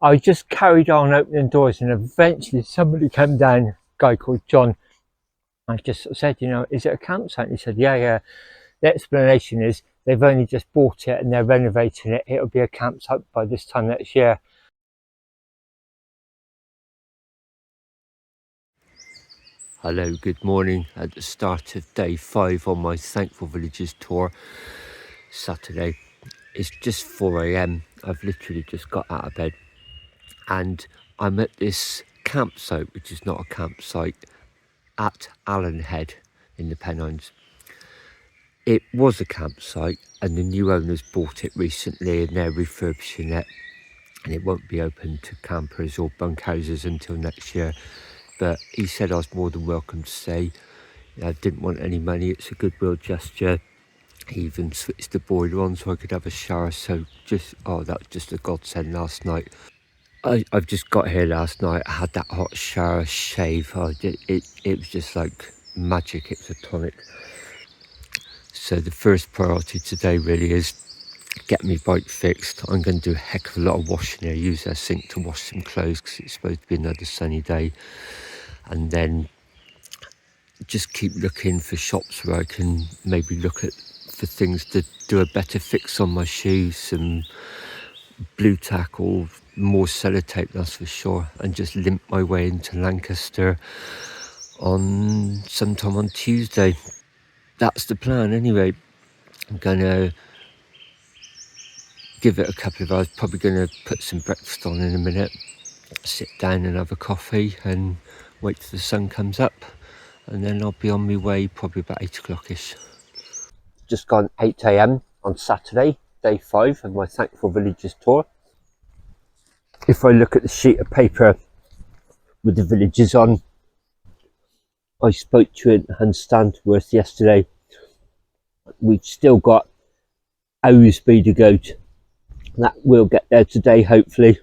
I just carried on opening doors, and eventually somebody came down, a guy called John. I just said, is it a campsite? And he said, yeah. The explanation is they've only just bought it and they're renovating it. It'll be a campsite by this time next year. Hello, good morning at the start of day 5 on my Thankful Villages tour. Saturday. It's just 4 a.m. I've literally just got out of bed and I'm at this campsite, which is not a campsite, at Allen Head in the Pennines. It was a campsite and the new owners bought it recently and they're refurbishing it, and it won't be open to campers or bunkhouses until next year. But he said I was more than welcome to stay. I didn't want any money, it's a goodwill gesture. He even switched the boiler on so I could have a shower. So that was just a godsend last night. I've just got here last night. I had that hot shower, shave. It was just like magic. It was a tonic. So the first priority today really is get my bike fixed. I'm going to do a heck of a lot of washing here. Use their sink to wash some clothes because it's supposed to be another sunny day. And then just keep looking for shops where I can maybe look for things to do a better fix on my shoes, some blue tack or more sellotape, that's for sure, and just limp my way into Lancaster sometime on Tuesday. That's the plan anyway. I'm gonna give it a couple of hours, probably gonna put some breakfast on in a minute, sit down and have a coffee and wait till the sun comes up, and then I'll be on my way probably about 8 o'clock-ish. Just gone 8 a.m. on Saturday, day 5 of my Thankful Villages tour. If I look at the sheet of paper with the villages on, I spoke to you at Hunstanworth yesterday. We've still got Ousby to go to. That will get there today, hopefully.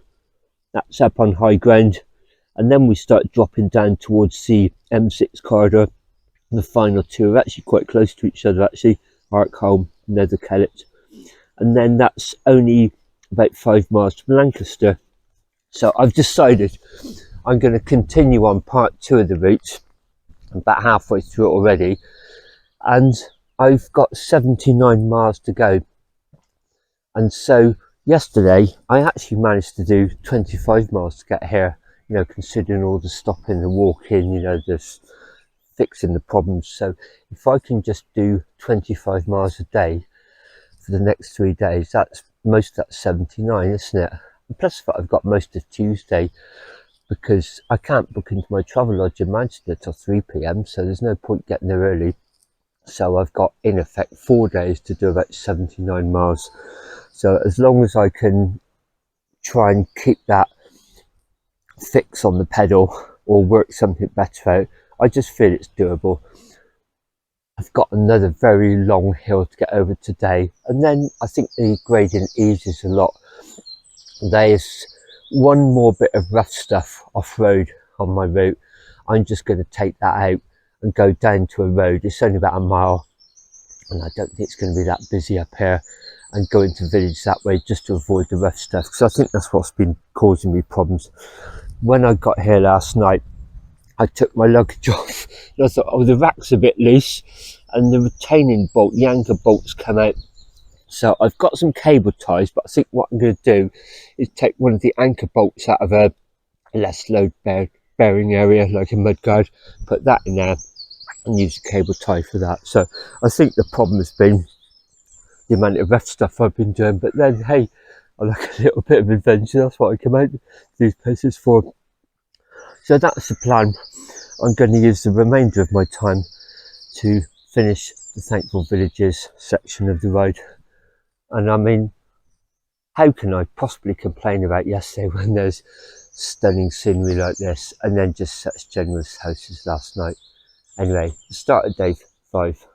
That's up on high ground. And then we start dropping down towards the M6 corridor. The final two are actually quite close to each other, actually. Arkholm, Nether Kellet. And then that's only about 5 miles from Lancaster. So I've decided I'm going to continue on part 2 of the route. I'm about halfway through it already. And I've got 79 miles to go. And so yesterday I actually managed to do 25 miles to get here, considering all the stopping, the walking, the fixing the problems. So if I can just do 25 miles a day for the next 3 days, that's 79, isn't it? And plus I've got most of Tuesday, because I can't book into my travel lodge in Manchester till 3 p.m, so there's no point getting there early. So I've got in effect 4 days to do about 79 miles. So as long as I can try and keep that fix on the pedal or work something better out, I just feel it's doable. I've got another very long hill to get over today, and then I think the gradient eases a lot. There's one more bit of rough stuff off-road on my route. I'm just going to take that out and go down to a road. It's only about a mile, and I don't think it's going to be that busy up here, and go into the village that way just to avoid the rough stuff, because I think that's what's been causing me problems. When I got here last night, I took my luggage off and I thought, oh, the rack's a bit loose and the retaining bolt, the anchor bolts come out. So I've got some cable ties, but I think what I'm going to do is take one of the anchor bolts out of a less load bearing area, like a mudguard, put that in there and use a cable tie for that. So I think the problem has been the amount of rough stuff I've been doing, but then hey, I like a little bit of adventure. That's what I come out to these places for. So that's the plan. I'm going to use the remainder of my time to finish the Thankful Villages section of the ride. And I mean, how can I possibly complain about yesterday when there's stunning scenery like this, and then just such generous houses last night? Anyway, the start of day 5.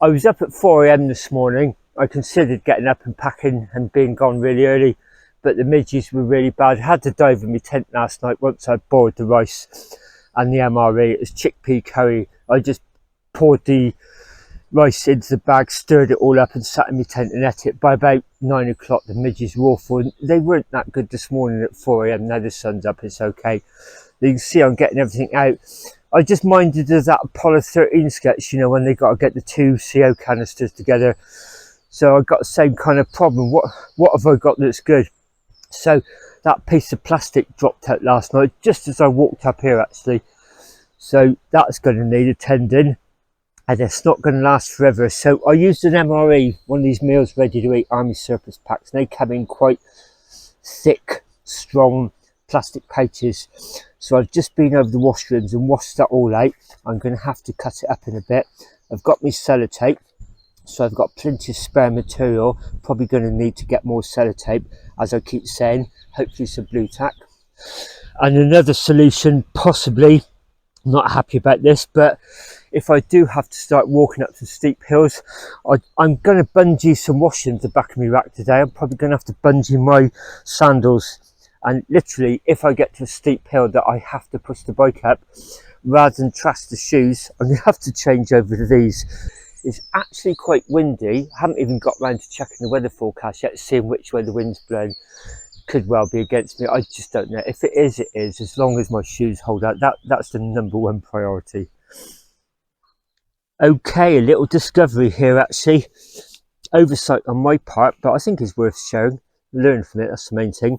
I was up at 4 a.m. this morning. I considered getting up and packing and being gone really early, but the midges were really bad. I had to dive in my tent last night once I boiled the rice and the MRE. It was chickpea curry. I just poured the rice into the bag, stirred it all up and sat in my tent and ate it. By about 9 o'clock the midges were awful, and they weren't that good this morning at 4 a.m. Now the sun's up, it's okay. You can see I'm getting everything out. I just minded of that Apollo 13 sketch, you know, when they got to get the 2 CO canisters together. So I got the same kind of problem. What have I got that's good? So that piece of plastic dropped out last night just as I walked up here actually. So that's going to need attending, and it's not going to last forever. So I used an MRE, one of these meals ready to eat army surplus packs, and they come in quite thick, strong plastic pouches. So I've just been over the washrooms and washed that all out. I'm going to have to cut it up in a bit. I've got my sellotape, so I've got plenty of spare material. Probably going to need to get more sellotape, as I keep saying, hopefully some blue tack. And another solution, possibly, not happy about this, but if I do have to start walking up some steep hills, I'm going to bungee some washing at the back of my rack today. I'm probably going to have to bungee my sandals, and literally if I get to a steep hill that I have to push the bike up, rather than trash the shoes, I'm going to have to change over to these. It's actually quite windy. I haven't even got round to checking the weather forecast yet, seeing which way the wind's blowing. Could well be against me. I just don't know. If it is, it is. As long as my shoes hold out, that's the #1 priority. Okay, a little discovery here actually. Oversight on my part, but I think it's worth sharing. Learn from it, that's the main thing.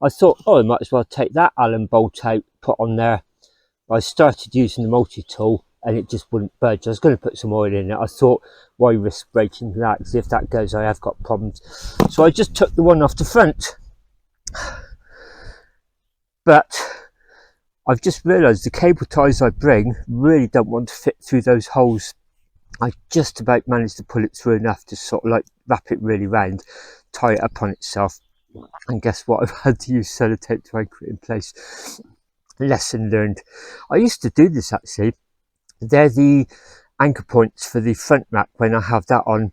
I thought, oh, I might as well take that Allen bolt out, put on there. I started using the multi-tool and it just wouldn't budge. I was going to put some oil in it. I thought, why risk breaking that? Because if that goes, I have got problems. So I just took the one off the front. But I've just realised the cable ties I bring really don't want to fit through those holes. I just about managed to pull it through enough to sort of like wrap it really round, tie it up on itself. And guess what? I've had to use sellotape to anchor it in place. Lesson learned. I used to do this actually. They're the anchor points for the front rack when I have that on.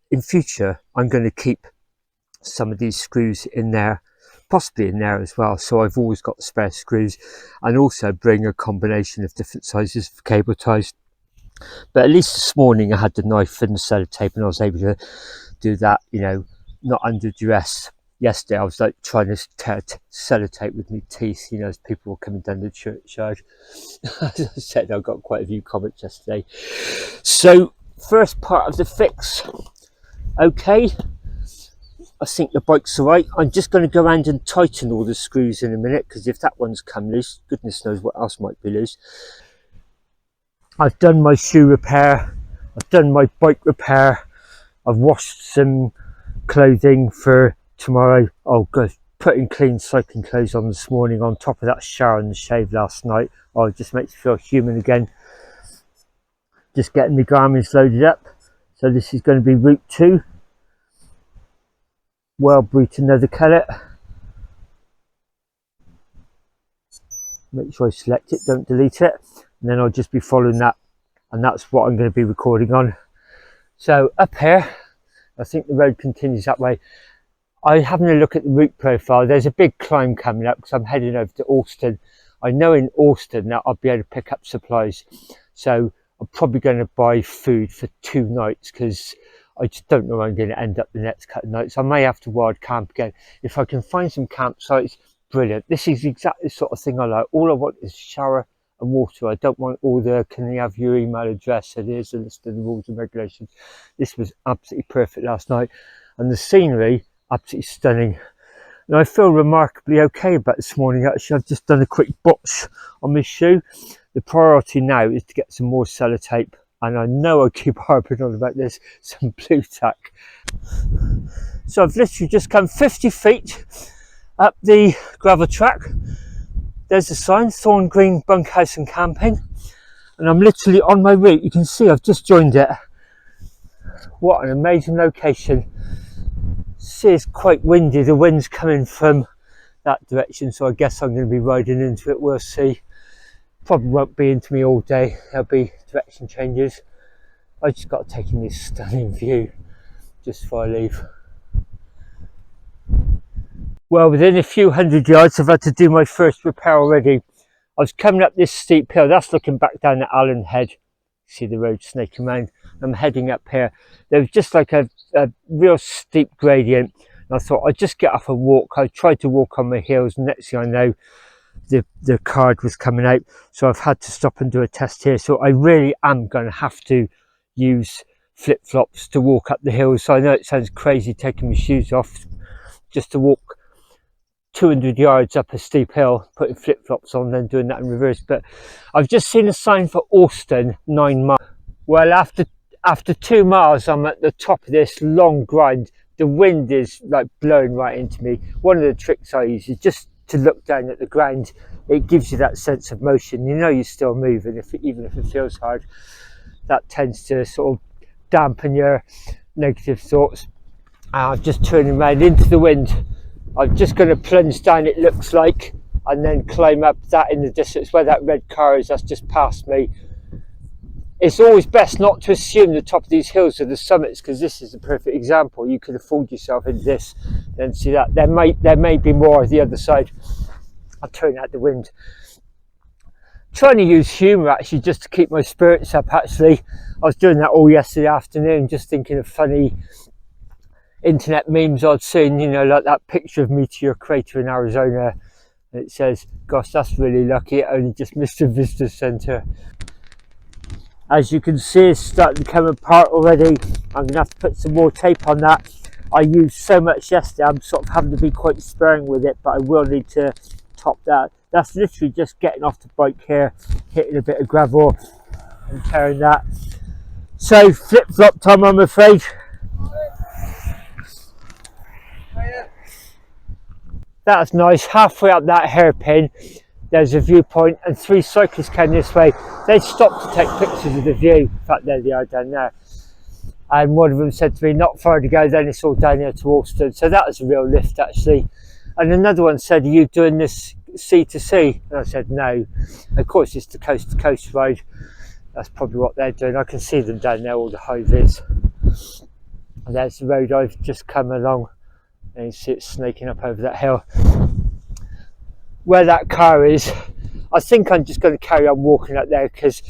In future, I'm going to keep some of these screws in there, possibly in there as well, so I've always got spare screws, and also bring a combination of different sizes for cable ties. But at least this morning I had the knife and the sellotape and I was able to do that, you know, not under duress. Yesterday I was like trying to tear sellotape with my teeth, you know, as people were coming down the churchyard. As I said, I got quite a few comments yesterday. So first part of the fix. Okay, I think the bike's alright. I'm just going to go around and tighten all the screws in a minute, because if that one's come loose, goodness knows what else might be loose. I've done my shoe repair, I've done my bike repair, I've washed some clothing for tomorrow. Oh god, putting clean cycling clothes on this morning on top of that shower and the shave last night. Oh, it just makes me feel human again. Just getting my garments loaded up. So this is going to be route 2. Well breed another colour. Make sure I select it, don't delete it, and then I'll just be following that, and that's what I'm going to be recording on. So up here, I think the road continues that way. I'm having a look at the route profile. There's a big climb coming up because I'm heading over to Alston. I know in Alston that I'll be able to pick up supplies, so I'm probably going to buy food for 2 nights, because I just don't know where I'm going to end up the next couple of nights. I may have to wild camp again. If I can find some campsites, brilliant. This is exactly the sort of thing I like. All I want is shower and water. I don't want all the, can you have your email address, and here's a list of the rules and regulations. This was absolutely perfect last night, and the scenery absolutely stunning. And I feel remarkably okay about this morning. Actually, I've just done a quick botch on my shoe. The priority now is to get some more sellotape, and I know I keep harping on about this, some blue tack. So I've literally just come 50 feet up the gravel track. There's a sign, Thorn Green Bunkhouse and Camping, and I'm literally on my route. You can see I've just joined it. What an amazing location. See, it's quite windy. The wind's coming from that direction, so I guess I'm going to be riding into it. We'll see. Probably won't be into me all day. There'll be direction changes. I just got to take in this stunning view just before I leave. Well, within a few hundred yards, I've had to do my first repair already. I was coming up this steep hill. That's looking back down at Allen Head. See the road snaking around. I'm heading up here. There was just like a real steep gradient. And I thought I'd just get off and walk. I tried to walk on my heels. Next thing I know, the card was coming out. So I've had to stop and do a test here. So I really am going to have to use flip-flops to walk up the hills. So I know it sounds crazy taking my shoes off just to walk 200 yards up a steep hill, putting flip-flops on, then doing that in reverse. But I've just seen a sign for Alston, 9 miles. Well, after 2 miles, I'm at the top of this long grind. The wind is like blowing right into me. One of the tricks I use is just to look down at the ground. It gives you that sense of motion. You know you're still moving, even if it feels hard. That tends to sort of dampen your negative thoughts. I'm just turning around into the wind. I'm just going to plunge down, it looks like, and then climb up that in the distance where that red car is. That's just past me. It's always best not to assume the top of these hills are the summits, because this is the perfect example. You could have fooled yourself into this, then see that there may be more on the other side. I'll turn out the wind. Trying to use humour actually, just to keep my spirits up. Actually, I was doing that all yesterday afternoon, just thinking of funny internet memes I'd seen, you know, like that picture of Meteor Crater in Arizona. It says, gosh, that's really lucky, it only just missed a visitor centre. As you can see, it's starting to come apart already. I'm going to have to put some more tape on that. I used so much yesterday, I'm sort of having to be quite sparing with it, but I will need to top that. That's literally just getting off the bike here, hitting a bit of gravel and tearing that. So flip-flop time, I'm afraid. That's nice. Halfway up that hairpin, there's a viewpoint, and 3 cyclists came this way. They stopped to take pictures of the view. In fact, there they are down there. And one of them said to me, not far to go, then it's all down here to Alston. So that was a real lift, actually. And another one said, are you doing this sea to sea? And I said, no. Of course, it's the coast to coast ride. That's probably what they're doing. I can see them down there, all the high vis. And there's the road I've just come along. And you see it snaking up over that hill. Where that car is, I think I'm just going to carry on walking up there, because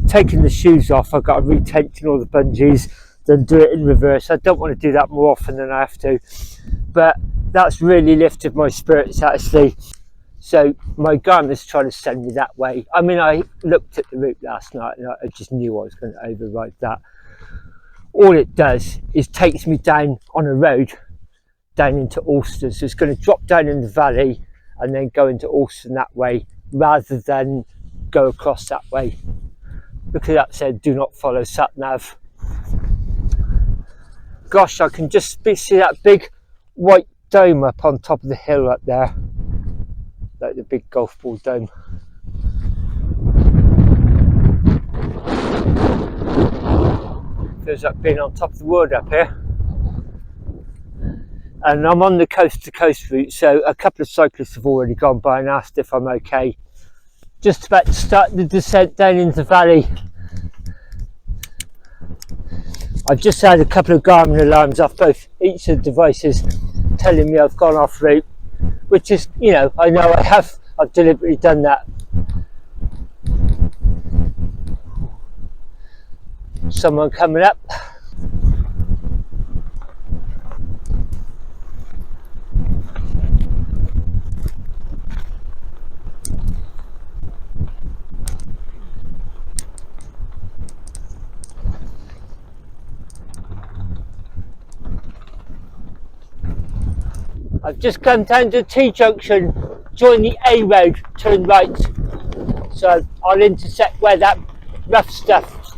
taking the shoes off, I've got to retension all the bungees, then do it in reverse. I don't want to do that more often than I have to, but that's really lifted my spirits, actually. So my Garmin's trying to send me that way. I mean, I looked at the route last night and I just knew I was going to override that. All it does is takes me down on a road down into Alston, so it's going to drop down in the valley and then go into Alston that way, rather than go across that way, because that said do not follow sat nav. Gosh, I can just see that big white dome up on top of the hill up there, like the big golf ball dome. Feels like being on top of the world up here. And I'm on the coast to coast route, so a couple of cyclists have already gone by and asked if I'm okay. Just about to start the descent down into the valley. I've just had a couple of Garmin alarms off each of the devices telling me I've gone off route, which is, you know I have. I've deliberately done that. Someone coming up. I've just come down to T-junction, join the A road, turn right. So I'll intersect where that rough stuff.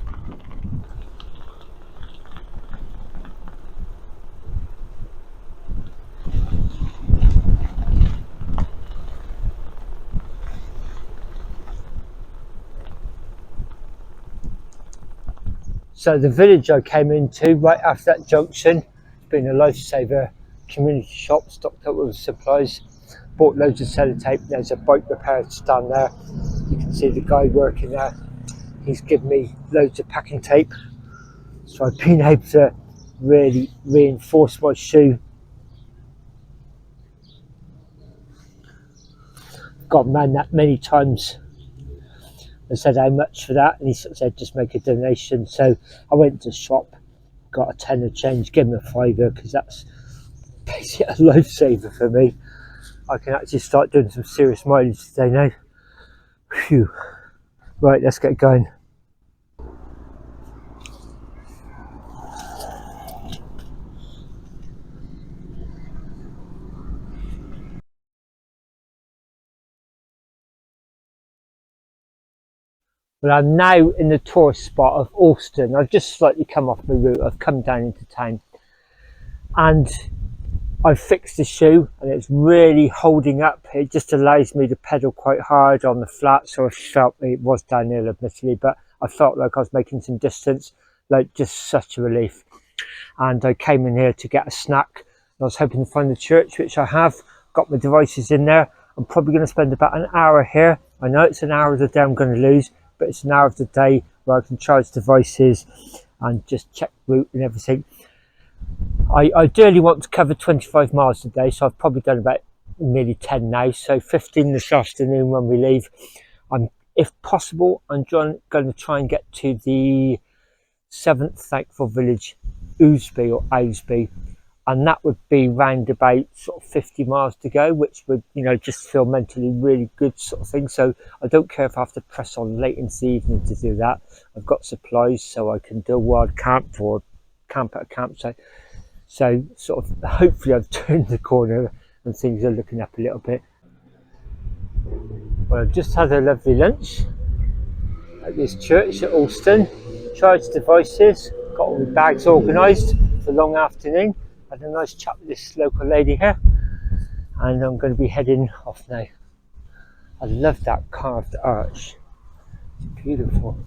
So the village I came into right after that junction has been a lifesaver. Community shop stocked up with supplies. Bought loads of sellotape. There's a bike repair stand there. You can see the guy working there. He's given me loads of packing tape, so I've been able to really reinforce my shoe. Got man that many times. I said how much for that, and he sort of said just make a donation. So I went to the shop, got a tenner change, gave him a fiver, because that's basically a lifesaver for me. I can actually start doing some serious mileage today now. Phew. Right, let's get going. Well, I'm now in the tourist spot of Alston. I've just slightly come off my route. I've come down into town, and I've fixed the shoe, and it's really holding up. It just allows me to pedal quite hard on the flat, so I felt it was downhill admittedly, but I felt like I was making some distance, like just such a relief. And I came in here to get a snack. I was hoping to find the church, which I have. Got my devices in there. I'm probably going to spend about an hour here. I know it's an hour of the day I'm going to lose, but it's an hour of the day where I can charge devices and just check route and everything. I ideally want to cover 25 miles a day, so I've probably done about nearly 10 now, so 15 this afternoon when we leave. If possible, I'm going to try and get to the 7th thankful village, Ousby or Ousby, and that would be round about sort of 50 miles to go, which would, you know, just feel mentally really good sort of thing. So I don't care if I have to press on late in the evening to do that. I've got supplies, so I can do a wild camp or camp at a campsite. So sort of hopefully I've turned the corner and things are looking up a little bit. Well, I've just had a lovely lunch at this church at Alston, charged devices, got all the bags organised for the long afternoon, had a nice chat with this local lady here, and I'm going to be heading off now. I love that carved arch, it's beautiful.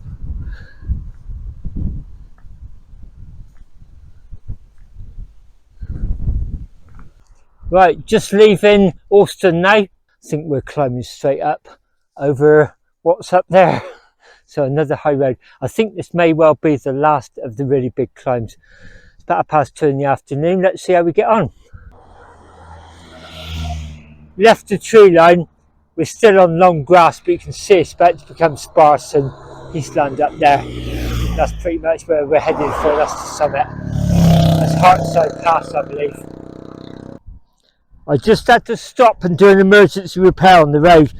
Right, just leaving Alston now. I think we're climbing straight up over what's up there. So another high road. I think this may well be the last of the really big climbs. It's about 2:30 in the afternoon. Let's see how we get on. Left the tree line. We're still on long grass, but you can see it's about to become sparse and heathland up there. That's pretty much where we're heading for. That's the summit. That's Hartside Pass, I believe. I just had to stop and do an emergency repair on the road.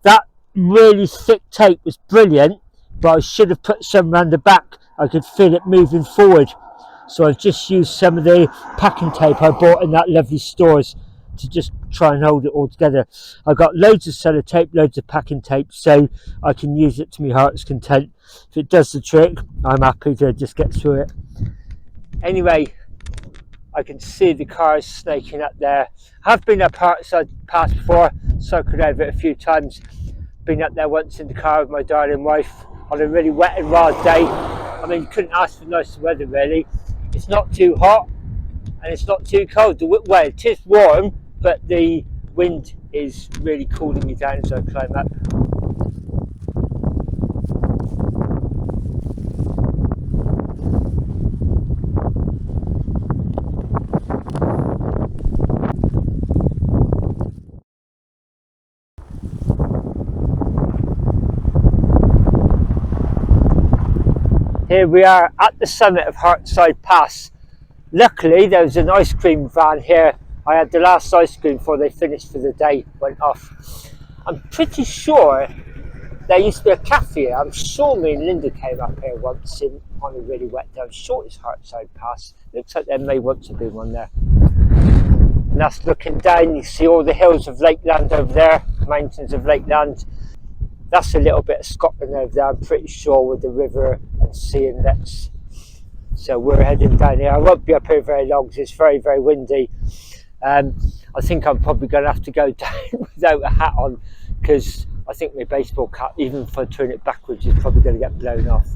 That really thick tape was brilliant, but I should have put some around the back. I could feel it moving forward, so I've just used some of the packing tape I bought in that lovely stores to just try and hold it all together. I've got loads of sellotape, loads of packing tape, so I can use it to my heart's content. If it does the trick, I'm happy to just get through it. Anyway, I can see the cars snaking up there. I've been up Hartside Pass before, circled over it a few times. Been up there once in the car with my darling wife on a really wet and wild day. I mean, couldn't ask for nicer weather really. It's not too hot and it's not too cold. Well, it is warm, but the wind is really cooling me down as I climb up. Here we are at the summit of Hartside Pass. Luckily there was an ice cream van here. I had the last ice cream before they finished for the day, went off. I'm pretty sure there used to be a cafe here. I'm sure me and Linda came up here once on a really wet day. I'm sure it's Hartside Pass. Looks like there may once have been one there. And that's looking down, you see all the hills of Lakeland over there, mountains of Lakeland. That's a little bit of Scotland over there, I'm pretty sure, with the river and sea inlets. So we're heading down here. I won't be up here very long because it's very, very windy. I think I'm probably going to have to go down without a hat on, because I think my baseball cap, even if I turn it backwards, is probably going to get blown off.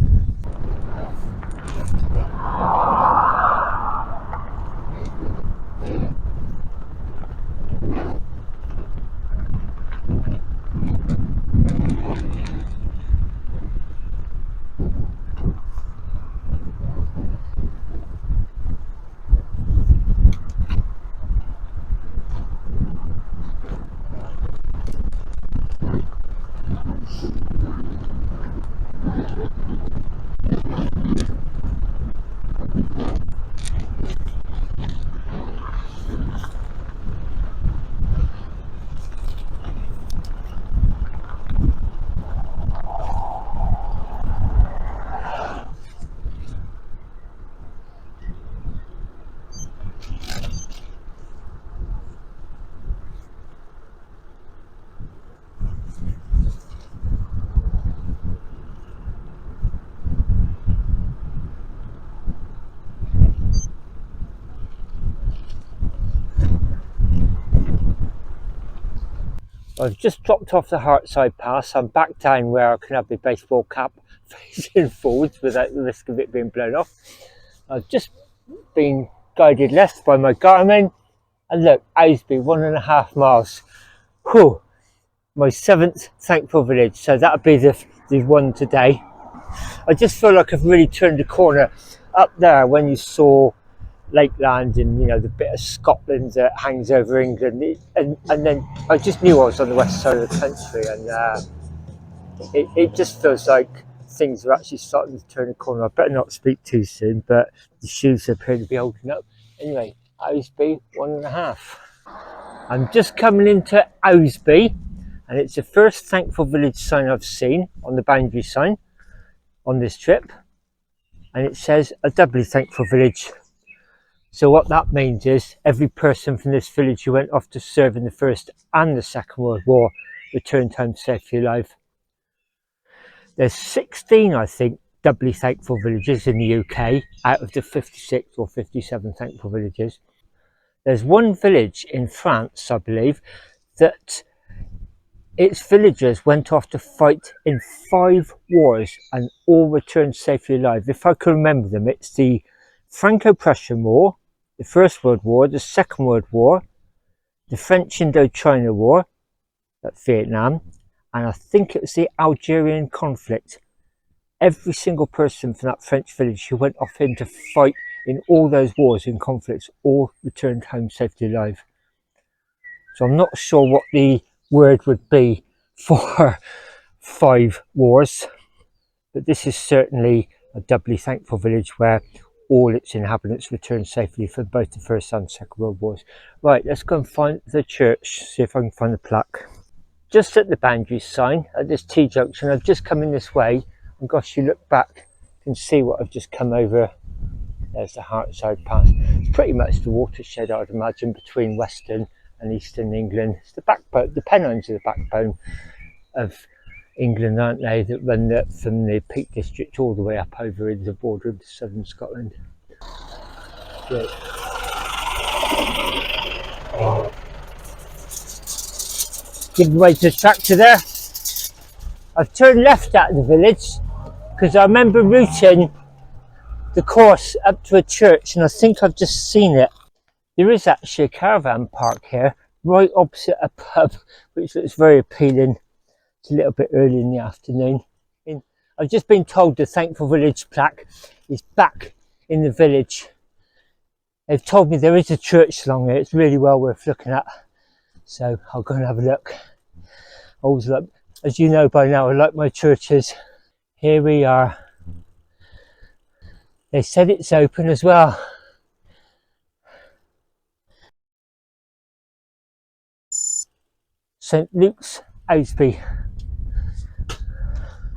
I've just dropped off the Hartside Pass. I'm back down where I can have my baseball cap facing forwards without the risk of it being blown off. I've just been guided left by my Garmin, and look, Ousby, 1.5 miles. Whew, my 7th thankful village, so that'll be the one today. I just feel like I've really turned the corner. Up there when you saw Lakeland and the bit of Scotland that hangs over England, and then I just knew I was on the west side of the country, and it just feels like things are actually starting to turn a corner. I better not speak too soon, but the shoes appear to be holding up. Anyway, Ousby 1.5. I'm just coming into Ousby, and it's the first thankful village sign I've seen on the boundary sign on this trip, and it says a doubly thankful village. So what that means is every person from this village who went off to serve in the First and the Second World War returned home safely alive. There's 16, I think, doubly thankful villages in the UK out of the 56 or 57 thankful villages. There's one village in France, I believe, that its villagers went off to fight in 5 wars and all returned safely alive. If I can remember them, it's the Franco-Prussian War, the First World War, the Second World War, the French Indochina War, that's Vietnam, and I think it was the Algerian conflict. Every single person from that French village who went off in to fight in all those wars and conflicts all returned home safely alive. So I'm not sure what the word would be for 5 wars, but this is certainly a doubly thankful village where all its inhabitants returned safely for both the First and Second World Wars. Right, let's go and find the church, see if I can find the plaque. Just at the boundary sign at this T-junction, I've just come in this way, and gosh, you look back, you can see what I've just come over. There's the Hartside Pass. It's pretty much the watershed, I'd imagine, between Western and Eastern England. It's the backbone, the Pennines are the backbone of England, aren't they, that run from the Peak District all the way up over into the border of southern Scotland. Right. Give way to the tractor there. I've turned left out of the village because I remember routing the course up to a church, and I think I've just seen it. There is actually a caravan park here right opposite a pub, which looks very appealing. It's a little bit early in the afternoon. I've just been told the Thankful Village plaque is back in the village. They've told me there is a church along here. It's really well worth looking at. So I'll go and have a look. Always look, as you know by now, I like my churches. Here we are. They said it's open as well. St Luke's, Ousby.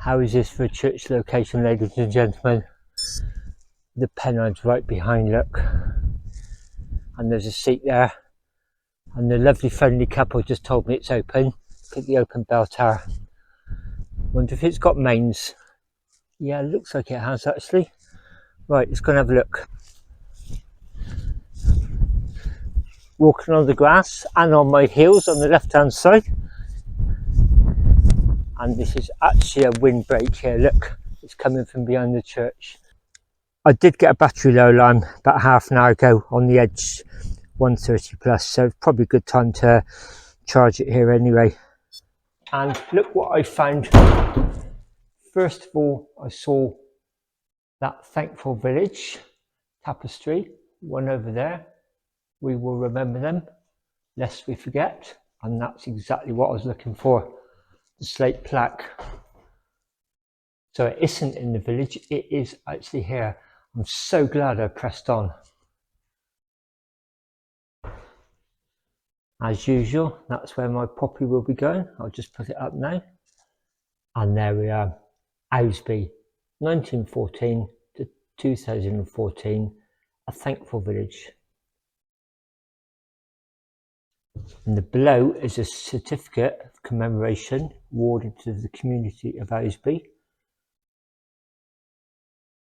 How is this for a church location, ladies and gentlemen? The Pennines right behind, look. And there's a seat there. And the lovely friendly couple just told me it's open. Look at the open bell tower. Wonder if it's got mains. Yeah, it looks like it has actually. Right, let's go and have a look. Walking on the grass and on my heels on the left hand side. And this is actually a windbreak here, look, it's coming from behind the church. I did get a battery low alarm about half an hour ago on the Edge 130 plus, so it's probably a good time to charge it here anyway. And look what I found. First of all, I saw that Thankful Village tapestry, one over there. We will remember them lest we forget, and that's exactly what I was looking for. The slate plaque. So it isn't in the village, it is actually here. I'm so glad I pressed on. As usual, that's where my poppy will be going. I'll just put it up now. And there we are, Ousby, 1914 to 2014, a thankful village. And below is a certificate of commemoration awarded to the community of Ousby,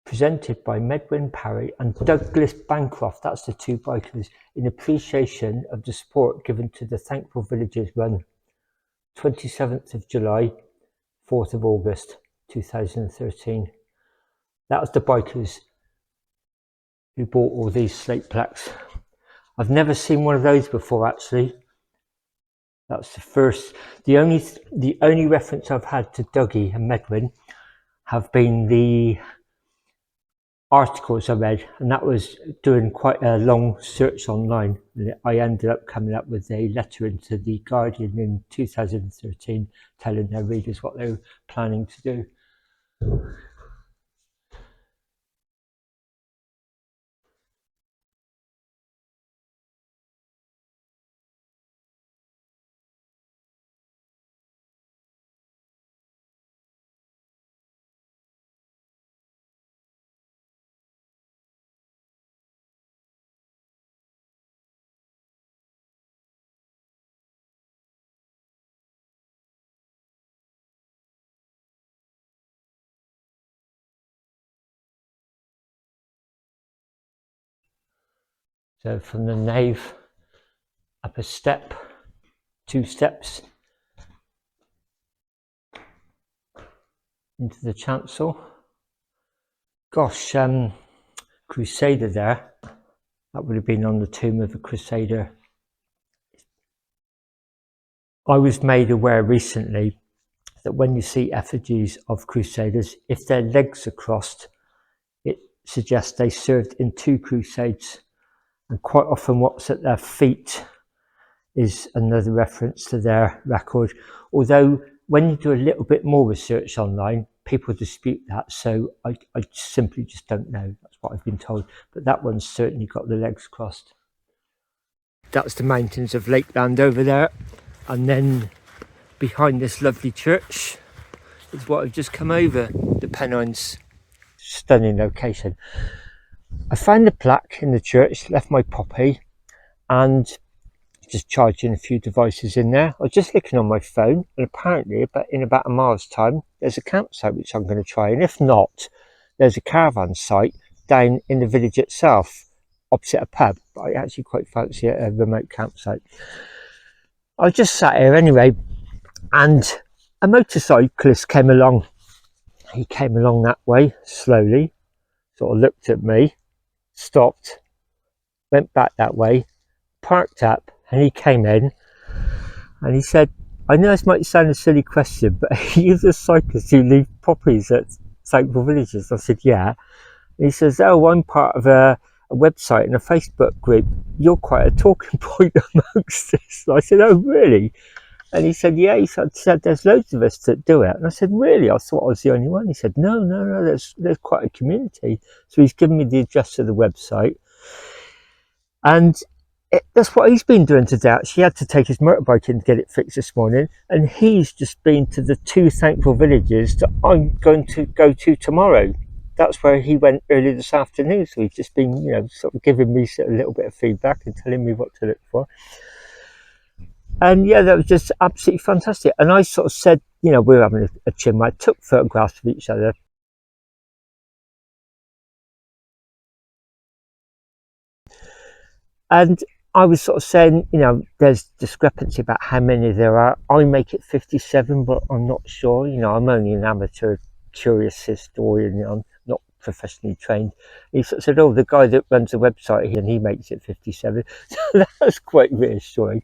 presented by Medwin Parry and Douglas Bancroft, that's the 2 bikers, in appreciation of the support given to the Thankful Villages Run 27th of July, 4th of August 2013. That was the bikers who bought all these slate plaques. I've never seen one of those before, actually. That's the first. The only reference I've had to Dougie and Medwin have been the articles I read, and that was doing quite a long search online. I ended up coming up with a letter into the Guardian in 2013 telling their readers what they were planning to do. So from the nave up a step, 2 steps into the chancel. Gosh, Crusader there. That would have been on the tomb of a Crusader. I was made aware recently that when you see effigies of Crusaders, if their legs are crossed, it suggests they served in 2 crusades, and quite often what's at their feet is another reference to their record. Although when you do a little bit more research online, people dispute that, so I simply just don't know. That's what I've been told, but that one's certainly got the legs crossed. That's the mountains of Lakeland over there, and then behind this lovely church is what I've just come over, the Pennines. Stunning location. I found the plaque in the church, left my poppy, and just charging a few devices in there. I was just looking on my phone, and apparently in about a mile's time there's a campsite which I'm going to try, and if not, there's a caravan site down in the village itself opposite a pub, but I actually quite fancy a remote campsite. I just sat here anyway, and a motorcyclist came along. He came along that way slowly, sort of looked at me, stopped, went back that way, parked up, and he came in and he said, I know this might sound a silly question, but are you the cyclists who leave poppies at Thankful Villages? I said, yeah. And he says, oh, I'm part of a website and a Facebook group. You're quite a talking point amongst this. And I said, oh, really? And he said, yeah. He said, there's loads of us that do it. And I said, really? I thought I was the only one. He said, no, there's quite a community. So he's given me the address of the website. And that's what he's been doing today. Actually, he had to take his motorbike in to get it fixed this morning, and he's just been to the 2 Thankful Villages that I'm going to go to tomorrow. That's where he went early this afternoon, so he's just been, sort of giving me a little bit of feedback and telling me what to look for. And yeah, that was just absolutely fantastic. And I sort of said, we're having a chin. I took photographs of each other. And I was sort of saying, there's discrepancy about how many there are. I make it 57, but I'm not sure. I'm only an amateur, curious historian. I'm not professionally trained. He sort of said, oh, the guy that runs the website, and he makes it 57. So that was quite reassuring.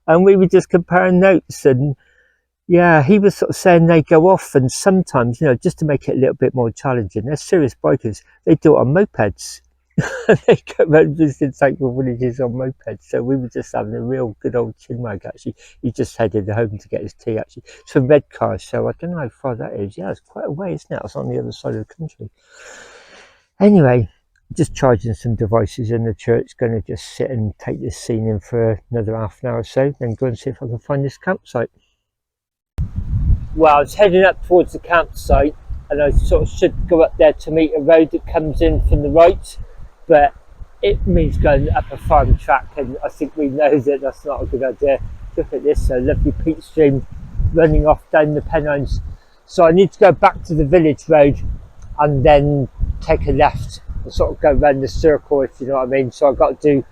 And we were just comparing notes, and yeah, he was sort of saying they go off, and sometimes, just to make it a little bit more challenging, they're serious bikers. They do it on mopeds. They go around visiting Thankful Villages on mopeds. So we were just having a real good old chinwag. Actually, he just headed home to get his tea. Actually, it's a red car, so I don't know how far that is. Yeah, it's quite a way, isn't it? It's on the other side of the country. Anyway, just charging some devices in the church. Going to just sit and take this scene in for another half an hour or so, then go and see if I can find this campsite. Well, I was heading up towards the campsite, and I sort of should go up there to meet a road that comes in from the right. But it means going up a farm track, and I think we know that that's not a good idea. Look at this lovely peat stream running off down the Pennines. So I need to go back to the village road and then take a left and sort of go around the circle, if you know what I mean. So I've got to do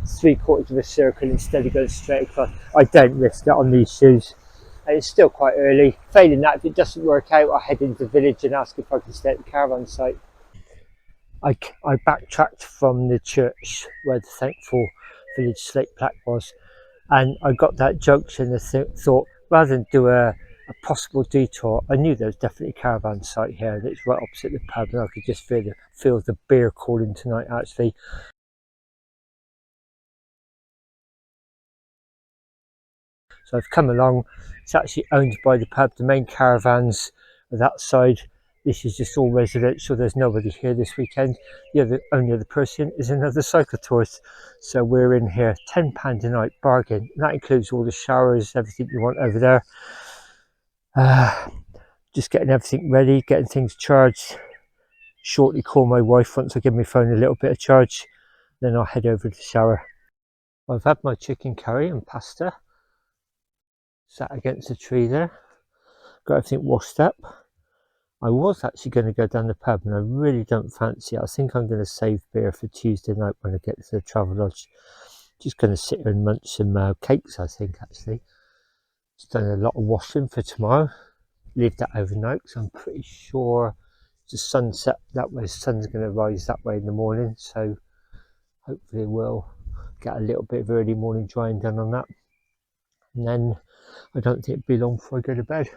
3/4 of a circle instead of going straight across. I don't risk it on these shoes. and it's still quite early. Failing that, if it doesn't work out, I'll head into the village and ask if I can stay at the caravan site. I backtracked from the church where the thankful village slate plaque was, and I got that junction and thought, rather than do a possible detour, I knew there was definitely a caravan site here, and it's right opposite the pub, and I could just feel the beer calling tonight actually. So I've come along. It's actually owned by the pub. The main caravans are that side. This is just all residential. There's nobody here this weekend. The only other person is another cycle tourist. So we're in here, £10 a night bargain. And that includes all the showers, everything you want over there. Just getting everything ready, getting things charged. Shortly call my wife once I give my phone a little bit of charge. Then I'll head over to the shower. I've had my chicken curry and pasta. Sat against the tree there. Got everything washed up. I was actually going to go down the pub, and I really don't fancy it. I think I'm going to save beer for Tuesday night when I get to the travel lodge. Just going to sit here and munch some cakes, I think, actually. Just done a lot of washing for tomorrow. Leave that overnight, because I'm pretty sure the sunset that way, the sun's going to rise that way in the morning, so hopefully we'll get a little bit of early morning drying done on that. And then I don't think it'll be long before I go to bed.